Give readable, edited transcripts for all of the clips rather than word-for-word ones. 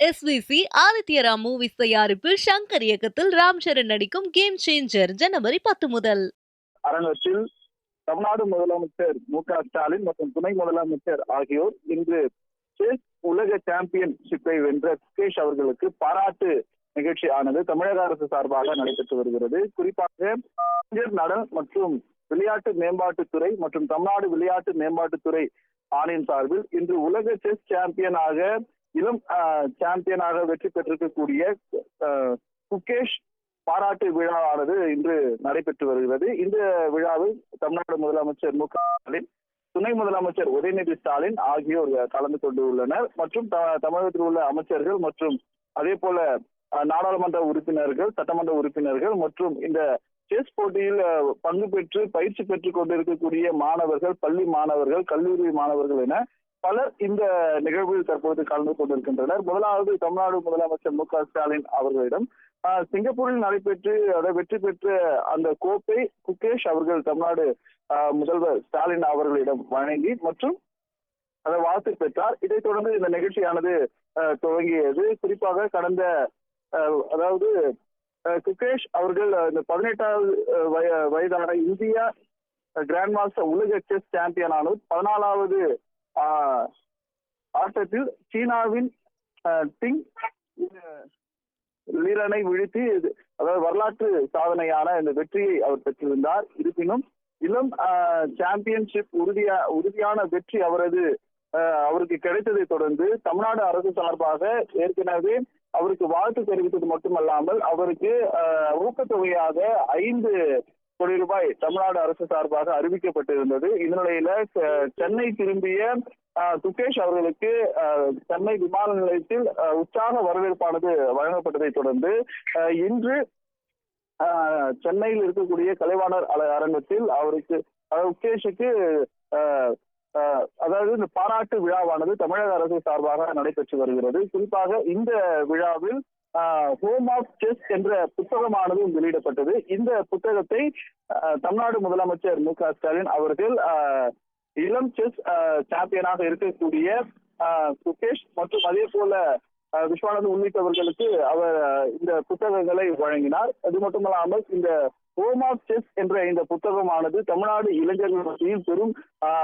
SVC ஆதித்யரா movies தயாரிப்பில் ஷங்கர் இயக்கத்தில் ராம் சரண் நடிக்கும் கேம் சேஞ்சர் ஜனவரி 10 முதல். அரங்கத்தில் தமிழ்நாடு முதலமைச்சர் மு.க.ஸ்டாலின் மற்றும் துணை முதலமைச்சர் ஆகியோர் இன்று செஸ் உலக சாம்பியன்ஷிப்பை வென்ற சுகேஷ் அவர்களுக்கு பாராட்டு நிகழ்ச்சி ஆனது தமிழக அரசு சார்பாக நடைபெற்று வருகிறது. குறிப்பாக இளைஞர் நலன் மற்றும் விளையாட்டு மேம்பாட்டுத்துறை மற்றும் தமிழ்நாடு விளையாட்டு மேம்பாட்டுத்துறை ஆணையம் சார்பில் இன்று உலக செஸ் சாம்பியனாக இளம் சாம்பியனாக வெற்றி பெற்றிருக்கக்கூடிய சுகேஷ் பாராட்டு விழாவானது இன்று நடைபெற்று வருகிறது. இந்த விழாவில் தமிழ்நாடு முதலமைச்சர் மு.க.ஸ்டாலின், துணை முதலமைச்சர் உதயநிதி ஸ்டாலின் ஆகியோர் கலந்து கொண்டு உள்ளனர். மற்றும் தமிழகத்தில் உள்ள அமைச்சர்கள் மற்றும் அதே போல நாடாளுமன்ற உறுப்பினர்கள், சட்டமன்ற உறுப்பினர்கள் மற்றும் இந்த செஸ் போட்டியில் பங்கு பெற்று பயிற்சி பெற்றுக் கொண்டிருக்கக்கூடிய மாணவர்கள், பள்ளி மாணவர்கள், கல்லூரி மாணவர்கள் என பலர் இந்த நிகழ்வில் தற்போது கலந்து கொண்டிருக்கின்றனர். முதலாவது தமிழ்நாடு முதலமைச்சர் மு.க.ஸ்டாலின் அவர்களிடம் சிங்கப்பூரில் நடைபெற்று அதை வெற்றி பெற்ற அந்த கோப்பை சுகேஷ் அவர்கள் தமிழ்நாடு முதல்வர் ஸ்டாலின் அவர்களிடம் வழங்கி மற்றும் அதை வாழ்த்து பெற்றார். இதைத் தொடர்ந்து இந்த நிகழ்ச்சியானது துவங்கியது. குறிப்பாக கடந்த அதாவது சுகேஷ் அவர்கள் இந்த 18வது வயதான இந்தியா கிராண்ட் மாஸ்டர் உலக செஸ் சாம்பியன் ஆனது 14வது ஆட்டத்தில் சீனாவின் டிங் லீரனை வீழ்த்தி அதாவது வரலாற்று சாதனையான இந்த வெற்றியை அவர் பெற்றிருந்தார். இருப்பினும் இளம் சாம்பியன்ஷிப் உறுதியான வெற்றி அவருக்கு கிடைத்ததை தொடர்ந்து தமிழ்நாடு அரசு சார்பாக ஏற்கனவே அவருக்கு வாழ்த்து தெரிவித்தது மட்டுமல்லாமல் அவருக்கு ஊக்கத்தொகையாக 5 கோடி ரூபாய் தமிழ்நாடு அரசு சார்பாக அறிவிக்கப்பட்டிருந்தது. இதனிலையில சென்னை திரும்பிய சுகேஷ் அவர்களுக்கு சென்னை விமான நிலையத்தில் உற்சாக வரவேற்பானது வழங்கப்பட்டதை தொடர்ந்து இன்று சென்னையில் இருக்கக்கூடிய கலைவாணர் அரங்கத்தில் அவருக்கு சுகேஷுக்கு அதாவது இந்த பாராட்டு விழாவானது தமிழக அரசு சார்பாக நடைபெற்று வருகிறது. குறிப்பாக இந்த விழாவில் ஹோம் ஆஃப் செஸ் என்ற புத்தகமானது வெளியிடப்பட்டது. இந்த புத்தகத்தை தமிழ்நாடு முதலமைச்சர் மு.க.ஸ்டாலின் அவர்கள் இளம் செஸ் சாம்பியனாக இருக்கக்கூடிய சுகேஷ் மற்றும் அதே போல விஸ்வநாதன் உள்ளிட்டவர்களுக்கு அவர் இந்த புத்தகங்களை வழங்கினார். அது மட்டுமல்லாமல் இந்த ஹோம் ஆஃப் செஸ் என்ற இந்த புத்தகமானது தமிழ்நாடு இளைஞர்கள் மத்தியில் பெரும்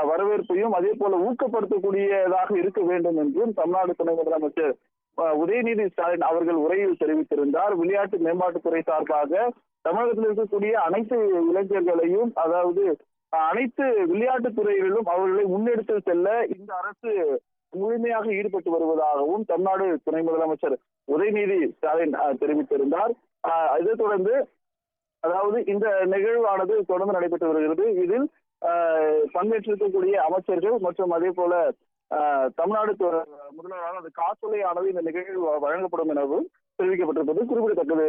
வரவேற்பையும் அதே போல ஊக்கப்படுத்தக்கூடியதாக இருக்க வேண்டும் என்றும் தமிழ்நாடு துணை முதலமைச்சர் உதயநிதி ஸ்டாலின் அவர்கள் உரையில் தெரிவித்திருந்தார். விளையாட்டு மேம்பாட்டுத்துறை சார்பாக தமிழகத்தில் இருக்கக்கூடிய அனைத்து இளைஞர்களையும் அதாவது அனைத்து விளையாட்டு துறைகளிலும் அவர்களை முன்னெடுத்து செல்ல இந்த அரசு முழுமையாக ஈடுபட்டு வருவதாகவும் தமிழ்நாடு துணை முதலமைச்சர் உதயநிதி ஸ்டாலின் தெரிவித்திருந்தார். இதைத் தொடர்ந்து அதாவது இந்த நிகழ்வானது தொடர்ந்து நடைபெற்று வருகிறது. இதில் பங்கேற்றிருக்கக்கூடிய அமைச்சர்கள் மற்றும் அதே போல தமிழ்நாடு முதல்வராக அந்த காசோலையானது இந்த நிகழ்வில் வழங்கப்படும் எனவும் தெரிவிக்கப்பட்டிருப்பது குறிப்பிடத்தக்கது.